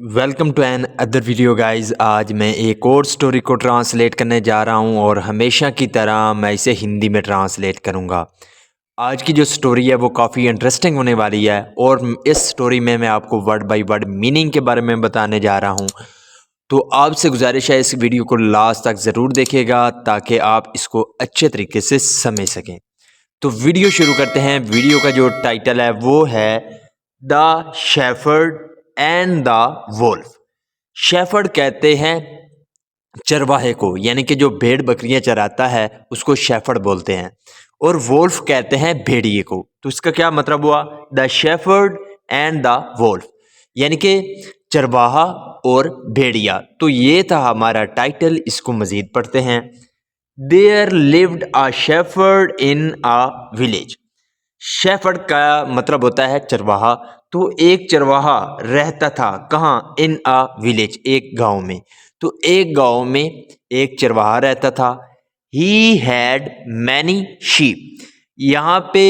Welcome to another video guys. आज मैं एक और स्टोरी को ट्रांसलेट करने जा रहा हूं और हमेशा की तरह मैं इसे हिंदी में ट्रांसलेट करूंगा। आज की जो स्टोरी है वो काफ़ी इंटरेस्टिंग होने वाली है और इस स्टोरी में मैं आपको वर्ड बाय वर्ड मीनिंग के बारे में बताने जा रहा हूं। तो आपसे गुजारिश है इस वीडियो को लास्ट तक ज़रूर देखिएगा ताकि आप इसको अच्छे तरीके से समझ सकें। तो वीडियो शुरू करते हैं। वीडियो का जो टाइटल है वो है the shepherd and the Wolff. Shepherd कहते हैं चरवाहे को, यानी कि जो भेड़ बकरियां चराता है उसको शेफर्ड बोलते हैं, और वोल्फ कहते हैं भेड़िए को। तो इसका क्या मतलब हुआ? The shepherd and the Wolff, यानी कि चरवाहा और भेड़िया। तो ये था हमारा टाइटल। इसको मजीद पढ़ते हैं। There lived a shepherd in a village. Shepherd का मतलब होता है चरवाहा। तो एक चरवाहा रहता था कहाँ? इन अ विलेज, एक गांव में। तो एक गांव में एक चरवाहा रहता था। He had many sheep. यहाँ पे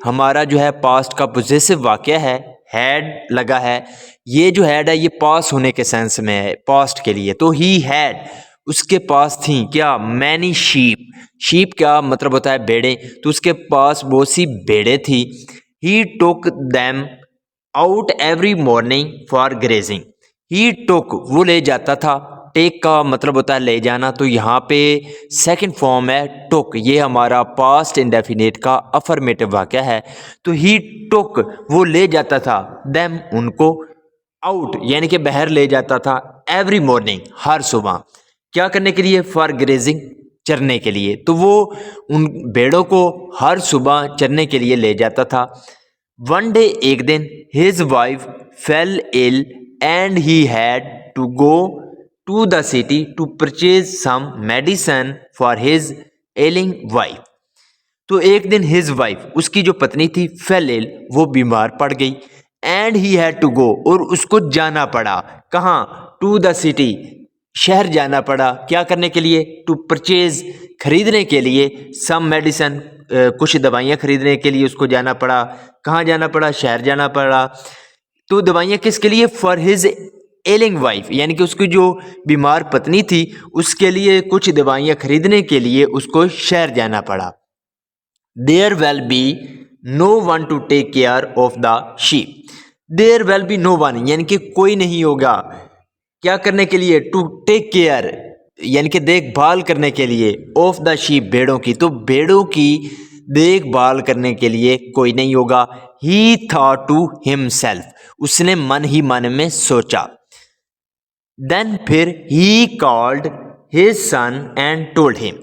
हमारा जो है पास्ट का पोजेसिव वाक्य है, हैड लगा है। ये जो हैड है ये पास होने के सेंस में है, पास्ट के लिए। तो ही हैड, उसके पास थी क्या? Many sheep. शीप क्या मतलब होता है? भेड़ें। तो उसके पास बहुत सी भेड़ें थी। He took them out every morning for grazing. He took, वो ले जाता था। टेक का मतलब होता है ले जाना। तो यहाँ पे सेकंड फॉर्म है टुक। ये हमारा पास्ट इंडेफिनिट का अफर्मेटिव वाक्य है। तो ही टुक, वो ले जाता था, देम, उनको, आउट यानी कि बाहर ले जाता था, एवरी मॉर्निंग, हर सुबह। क्या करने के लिए? फॉर ग्रेजिंग, चरने के लिए। तो वो उन भेड़ों को हर सुबह चरने के लिए ले जाता था। वन डे, एक दिन, his wife fell ill and he had to go to the city to purchase some medicine for his ailing wife. तो एक दिन हिज वाइफ, उसकी जो पत्नी थी, फेल इल, वो बीमार पड़ गई। And he had to go, और उसको जाना पड़ा कहाँ? टू द सिटी, शहर जाना पड़ा। क्या करने के लिए? टू परचेज, खरीदने के लिए, सम मेडिसन, कुछ दवाइयाँ खरीदने के लिए उसको जाना पड़ा। कहाँ जाना पड़ा? शहर जाना पड़ा। तो दवाइयाँ किसके लिए? फॉर हिज एलिंग वाइफ, यानी कि उसकी जो बीमार पत्नी थी उसके लिए कुछ दवाइयाँ खरीदने के लिए उसको शहर जाना पड़ा। There will be no one to take care of the sheep. There will be no one, यानी कि कोई नहीं होगा। क्या करने के लिए? टू टेक केयर, यानी कि देखभाल करने के लिए, ऑफ द शीप, भेड़ों की। तो भेड़ों की देखभाल करने के लिए कोई नहीं होगा। ही थॉट टू हिमसेल्फ, उसने मन ही मन में सोचा। देन, फिर, he called his son and told him.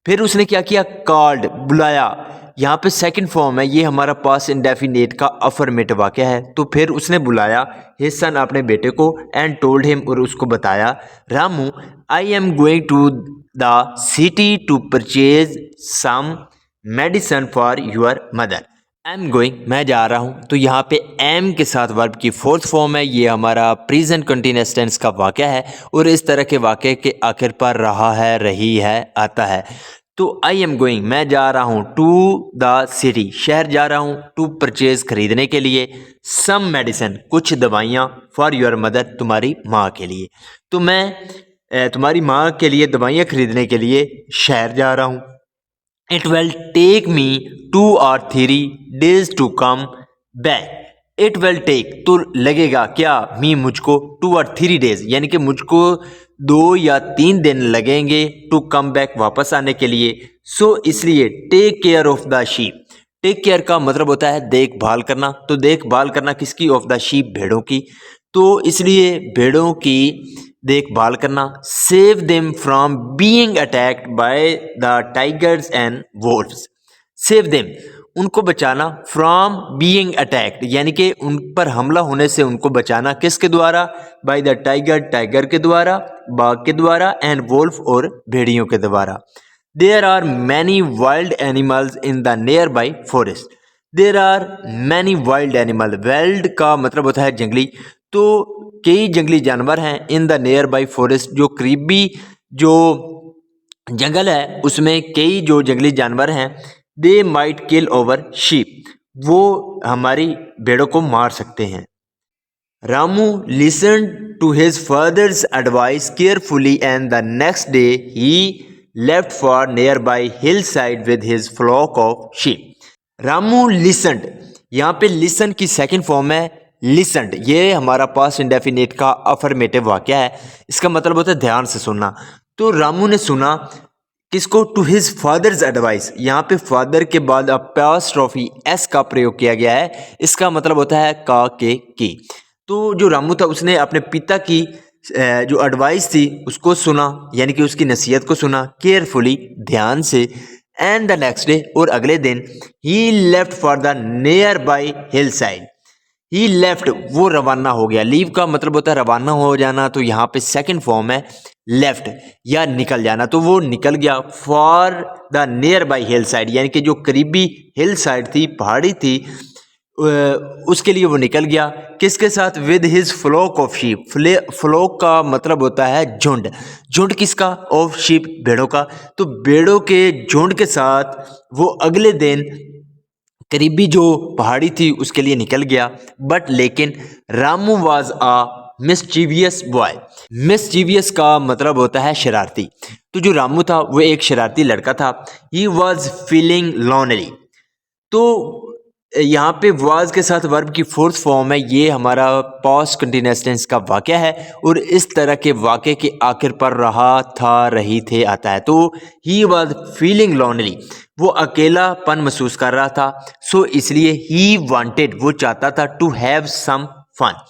फिर उसने क्या किया? कॉल्ड, बुलाया। यहाँ पे सेकंड फॉर्म है, ये हमारा पास्ट इंडेफिनिट का अफर्मेटिव वाक्य है। तो फिर उसने बुलाया हिज सन, अपने बेटे को, एंड टोल्ड हिम, और उसको बताया, Ramu, I am going to the city to purchase some medicine for your mother. Am going, मैं जा रहा हूँ। तो यहाँ पे एम के साथ वर्ब की फोर्थ फॉर्म है। ये हमारा प्रेजेंट कंटीन्यूअस टेंस का वाक्य है, और इस तरह के वाक्य के आखिर पर रहा है, रही है आता है। तो आई एम गोइंग, मैं जा रहा हूँ, टू द सिटी, शहर जा रहा हूँ, टू परचेज, खरीदने के लिए, सम मेडिसिन, कुछ दवाइयाँ, फॉर योर मदर, तुम्हारी माँ के लिए। तो मैं तुम्हारी माँ के लिए दवाइयाँ खरीदने के लिए शहर जा रहा हूँ। It will take me 2 or 3 days to come back। It will take, तो लगेगा क्या? मी, मुझको, 2 or 3 days, यानी कि मुझको 2 या 3 दिन लगेंगे, टू कम बैक, वापस आने के लिए। सो इसलिए take care of the sheep. Take care का मतलब होता है देखभाल करना। तो देखभाल करना किसकी? ऑफ द शीप, भेड़ों की। तो इसलिए भेड़ों की देखभाल करना। Save them from being attacked by the tigers and wolves. Save them, उनको बचाना, फ्रॉम बीइंग अटैक्ड, यानी कि उन पर हमला होने से उनको बचाना। किसके द्वारा? बाय द टाइगर, टाइगर के द्वारा, बाघ के द्वारा, एंड वोल्फ, और भेड़ियों के द्वारा। There are many wild animals in the nearby forest. There are many wild animal, wild का मतलब होता है जंगली। तो कई जंगली जानवर हैं इन द नियर बाई फॉरेस्ट, जो करीबी जो जंगल है उसमें कई जो जंगली जानवर हैं। They might kill over sheep, वो हमारी भेड़ों को मार सकते हैं। Ramu listened to his father's advice carefully and the next day he left for nearby hillside with his flock of sheep. Ramu listened, यहाँ पे listen की सेकंड फॉर्म है listened. ये हमारा पास्ट इंडेफिनिट का अफर्मेटिव वाक्य है. इसका मतलब होता है ध्यान से सुनना. तो रामू ने सुना किसको? To his father's advice. यहाँ पे फादर के बाद अपॉस्ट्रोफी एस का प्रयोग किया गया है. इसका मतलब होता है का के की. तो जो रामू था उसने अपने पिता की जो एडवाइस थी उसको सुना, यानी कि उसकी नसीहत को सुना केयरफुली, ध्यान से. एंड द नेक्स्ट डे, और अगले दिन, he left for the nearby hill side. He left, वो रवाना हो गया. लीव का मतलब होता है रवाना हो जाना, तो यहाँ पे सेकंड फॉर्म है लेफ्ट या निकल जाना. तो वो निकल गया for the nearby hill side, यानी कि जो करीबी हिल साइड थी, पहाड़ी थी, उसके लिए वो निकल गया. किसके साथ? With his flock of sheep. Flock का मतलब होता है झुंड. झुंड किसका? ऑफ शीप, भेड़ों का. तो भेड़ों के झुंड के साथ वो अगले दिन करीबी जो पहाड़ी थी उसके लिए निकल गया. बट लेकिन Ramu was a mischievous boy. Mischievous का मतलब होता है शरारती. तो जो रामू था वो एक शरारती लड़का था. He was feeling lonely. तो यहाँ पे वाज के साथ वर्ब की फोर्थ फॉर्म है. ये हमारा पास्ट कंटिन्यूअस टेंस का वाक्य है और इस तरह के वाक्य के आखिर पर रहा था, रही थे आता है. तो ही वाज फीलिंग लोनली, वो अकेलापन महसूस कर रहा था. सो इसलिए ही वांटेड, वो चाहता था, टू हैव सम फन,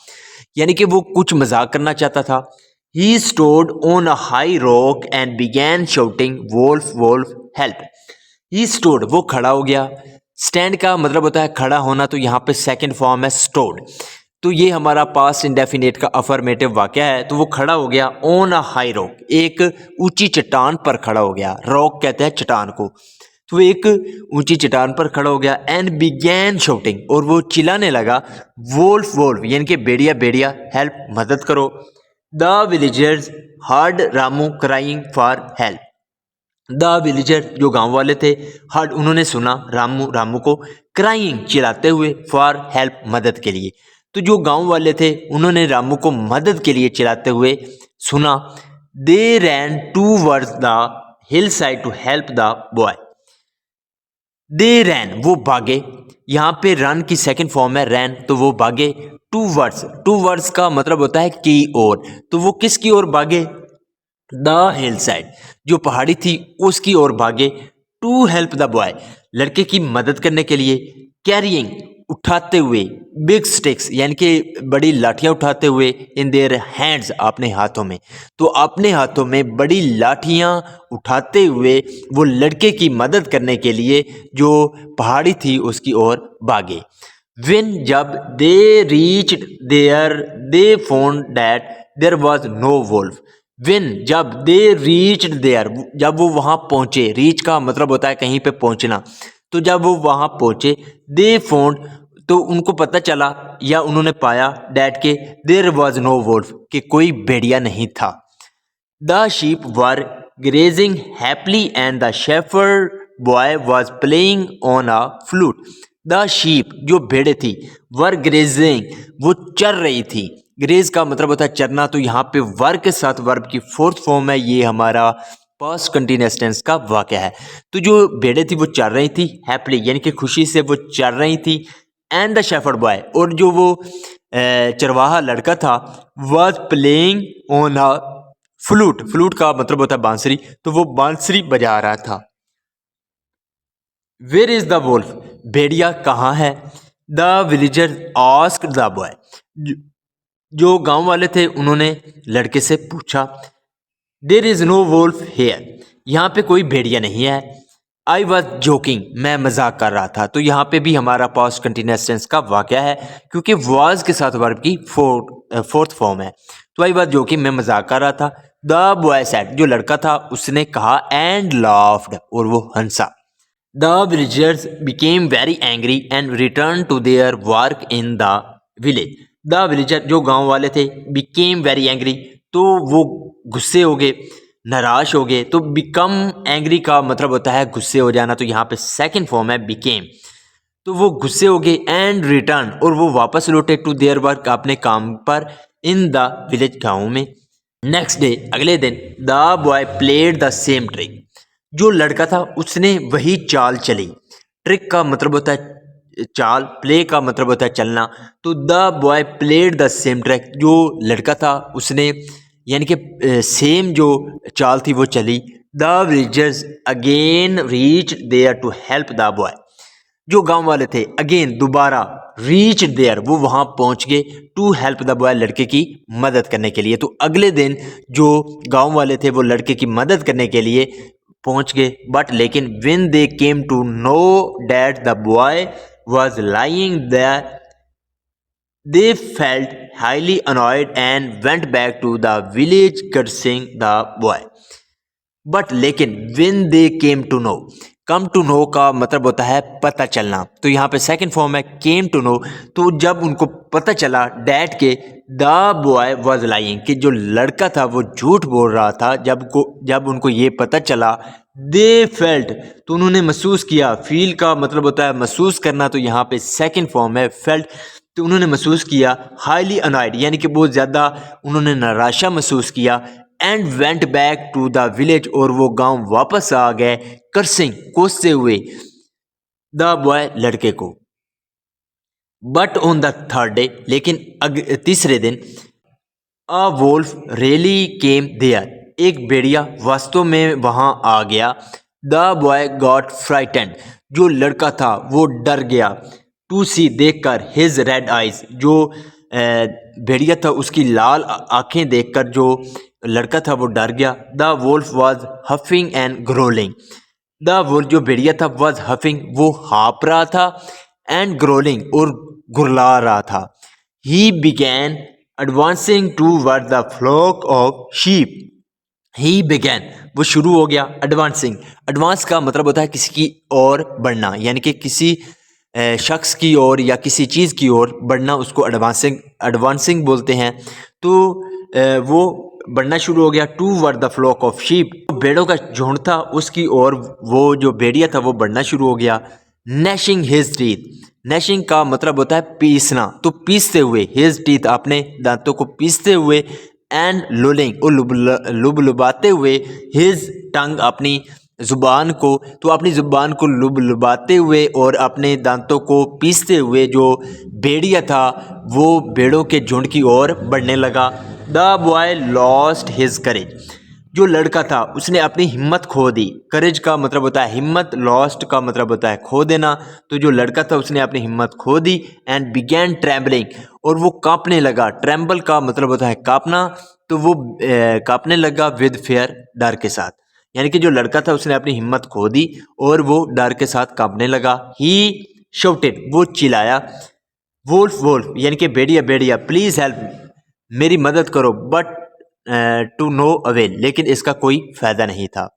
यानी कि वो कुछ मजाक करना चाहता था. He stood on a high rock and began shouting wolf wolf help. He stood, वो खड़ा हो गया. स्टैंड का मतलब होता है खड़ा होना, तो यहाँ पे सेकंड फॉर्म है स्टोड. तो ये हमारा पास्ट इंडेफिनेट का अफर्मेटिव वाक्य है. तो वो खड़ा हो गया ऑन अ हाई रॉक, एक ऊंची चट्टान पर खड़ा हो गया. रॉक कहते हैं चट्टान को. तो एक ऊंची चट्टान पर खड़ा हो गया. एंड बिगैन शाउटिंग, और वो चिल्लाने लगा, वोल्फ वोल्फ, यानी कि बेड़िया बेड़िया, हेल्प, मदद करो. The villagers heard Ramu crying for help. The villager, जो गांव वाले थे, हर्ड, उन्होंने सुना, रामू को, क्राइंग, चिल्लाते हुए, फॉर हेल्प, मदद के लिए. तो जो गांव वाले थे उन्होंने रामू को मदद के लिए चिल्लाते हुए सुना. They ran towards the hill side to help the boy. They ran, वो भागे. यहाँ पे रन की सेकंड फॉर्म है रैन, तो वो भागे. टूवर्ड्स का मतलब होता है की ओर. तो वो किसकी ओर भागे? द हिल साइड, जो पहाड़ी थी उसकी ओर भागे. टू हेल्प द बॉय, लड़के की मदद करने के लिए. कैरिंग, उठाते हुए. बिग स्टिक्स, यानी कि बड़ी लाठियां उठाते हुए. इन देयर हैंड्स, अपने हाथों में. तो अपने हाथों में बड़ी लाठियां उठाते हुए वो लड़के की मदद करने के लिए जो पहाड़ी थी उसकी ओर भागे. When, जब, they reached there, they found that there was no wolf. When, जब, they reached there, जब वो वहाँ पहुँचे. रीच का मतलब होता है कहीं पे पहुँचना. तो जब वो वहाँ पहुँचे, they found, तो उनको पता चला या उन्होंने पाया, that के there was no wolf, कि कोई भेड़िया नहीं था. The sheep were grazing happily and the shepherd boy was playing on a flute. The sheep, जो भेड़े थी, वर ग्रेजिंग, वो चर रही थी. ग्रेज का मतलब होता है चरना. तो यहाँ पे वर के साथ वर्ब की फोर्थ फॉर्म है. ये हमारा पास्ट कंटिन्यूअस टेंस का वाक्य है. तो जो भेड़े थी वो चर रही थी, हैप्पीली, यानी कि खुशी से वो चर रही थी. एंड द शेफर्ड बॉय, और जो वो चरवाहा लड़का था, was playing on a flute. Flute का मतलब होता है बांसुरी. तो वो बांसुरी बजा रहा था. वेयर इज द वोल्फ, भेड़िया कहाँ है? The villager asked the boy, जो गांव वाले थे उन्होंने लड़के से पूछा. There is no wolf here, यहाँ पे कोई भेड़िया नहीं है. आई वॉज जोकिंग, मैं मजाक कर रहा था. तो यहाँ पे भी हमारा पास्ट कंटिन्यूअस टेंस का वाक्य है, क्योंकि वाज के साथ वर्ब की फोर्थ फॉर्म है. तो आई वॉज जोकिंग, मैं मजाक कर रहा था. द बॉय सेड, जो लड़का था उसने कहा. एंड लाफ्ड, और वो हंसा. The villagers became very angry and returned to their work in the village. The villager, जो गांव वाले थे, became very angry, तो वो गुस्से हो गए, नाराज हो गए. तो become angry का मतलब होता है गुस्से हो जाना. तो यहाँ पे सेकंड फॉर्म है became. तो वो गुस्से हो गए एंड रिटर्न, और वो वापस लौटे टू देयर वर्क, अपने काम पर, इन द विलेज, गाँव में। नेक्स्ट डे, अगले दिन, the boy played the same trick, जो लड़का था उसने वही चाल चली। ट्रिक का मतलब होता है चाल, प्ले का मतलब होता है चलना। तो the boy played the same trick, जो लड़का था उसने यानी कि सेम जो चाल थी वो चली। The villagers again reach there to help the boy, जो गांव वाले थे अगेन दोबारा रीच देयर, वो वहां पहुंच गए टू हेल्प द बॉय, लड़के की मदद करने के लिए। तो अगले दिन जो गांव वाले थे वो लड़के की मदद करने के लिए पहुंच गए। बट लेकिन when they came to know that the boy was lying there, they felt highly annoyed and went back to the village cursing the boy. But लेकिन when they came to know, come to know का मतलब होता है पता चलना, तो यहाँ पे सेकंड फॉर्म है केम टू नो। तो जब उनको पता चला डैड के द बॉय वॉज लाइंग, कि जो लड़का था वो झूठ बोल रहा था, जब उनको ये पता चला, दे फेल्ट, तो उन्होंने महसूस किया। फील का मतलब होता है महसूस करना, तो यहाँ पे सेकंड फॉर्म है फेल्ट। तो उन्होंने महसूस किया हाईली अनॉयड, यानी कि बहुत ज़्यादा उन्होंने निराशा महसूस किया। And went back to the village, और वो गांव वापस आ गए कर्सिंग, कोसते हुए द बॉय, लड़के को। But on the third day, लेकिन तीसरे दिन, अ वोल्फ रियली केम देयर, एक भेड़िया वास्तव में वहां आ गया। द बॉय गॉट फ्राइटेंड, जो लड़का था वो डर गया। टू सी, देखकर, हिज रेड आइज, जो भेड़िया था उसकी लाल आंखें देखकर जो लड़का था वो डर गया। The wolf was huffing and growling, the wolf जो भेड़िया था वॉज हफिंग, वो हाँप रहा था, एंड ग्रोलिंग, और गुरला रहा था। He began advancing toward the flock of sheep, he began, वो शुरू हो गया। एडवांसिंग, एडवांस का मतलब होता है किसी की ओर बढ़ना, यानी कि किसी शख्स की ओर या किसी चीज़ की ओर बढ़ना, उसको एडवांसिंग बोलते हैं। तो वो बढ़ना शुरू हो गया। Toward the flock of sheep, भेड़ों का झुंड था उसकी ओर वो जो भेड़िया था वो बढ़ना शुरू हो गया। नैशिंग हिज टीथ, नैशिंग का मतलब होता है पीसना, तो पीसते हुए, हिज टीथ, अपने दांतों को पीसते हुए, एंड लुलिंग, और लुबलुबाते हुए, हिज टंग, अपनी ज़ुबान को, तो अपनी ज़ुबान को लुबलुबाते हुए और अपने दांतों को पीसते हुए जो भेड़िया था वो भेड़ों के झुंड की ओर बढ़ने लगा। द बॉय लॉस्ट हिज करेज, जो लड़का था उसने अपनी हिम्मत खो दी। करेज का मतलब होता है हिम्मत, लॉस्ट का मतलब होता है खो देना। तो जो लड़का था उसने अपनी हिम्मत खो दी। एंड बिगैन ट्रैम्बलिंग, और वो कांपने लगा। ट्रैम्बल का मतलब होता है कांपना, तो वो कांपने लगा विद फेयर, डर के साथ। यानी कि जो लड़का था उसने अपनी हिम्मत खो दी और वो डर के साथ कांपने लगा। ही शाउटेड, वो चिल्लाया। वोल्फ वोल्फ, यानी कि भेड़िया भेड़िया, प्लीज हेल्प, मेरी मदद करो। बट टू नो अवेल, लेकिन इसका कोई फायदा नहीं था।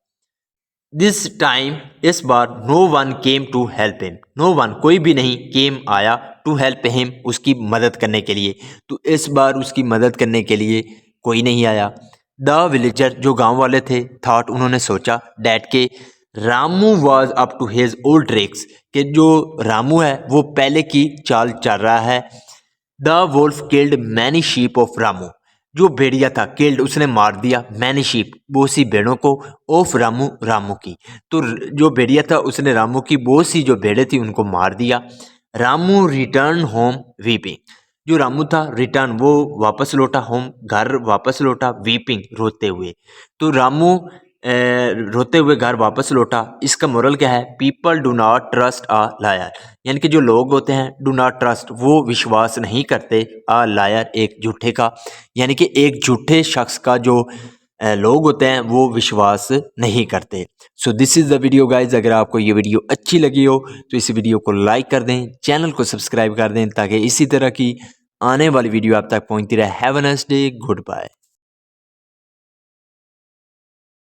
दिस टाइम, इस बार, no one came to help him, no one, कोई भी नहीं, केम, आया, टू हेल्प हिम, उसकी मदद करने के लिए। तो इस बार उसकी मदद करने के लिए कोई नहीं आया। द विलेजर, जो गांव वाले थे, थॉट, उन्होंने सोचा, डैट के Ramu was up to his old tricks, कि जो रामू है वो पहले की चाल चल रहा है। The Wolff killed many sheep of Ramu, जो भेड़िया था, किल्ड, उसने मार दिया, मैनी शीप, बहुत सी भेड़ों को, ऑफ रामू, रामू की। तो जो भेड़िया था उसने रामू की बहुत सी जो भेड़ें थी उनको मार दिया। रामू रिटर्न होम वीपिंग, जो रामू था रिटर्न, वो वापस लौटा, होम, घर वापस लौटा, वीपिंग, रोते हुए। तो रामू रोते हुए घर वापस लौटा। इसका मोरल क्या है? People do not trust a liar, यानी कि जो लोग होते हैं, डू नॉट ट्रस्ट, वो विश्वास नहीं करते, अ लायर, एक झूठे का, यानी कि एक झूठे शख्स का जो लोग होते हैं वो विश्वास नहीं करते। So this is the video guys. अगर आपको ये वीडियो अच्छी लगी हो तो इस वीडियो को लाइक कर दें, चैनल को सब्सक्राइब कर दें, ताकि इसी तरह की आने वाली वीडियो आप तक पहुंचती रहे। Have a nice day, good bye.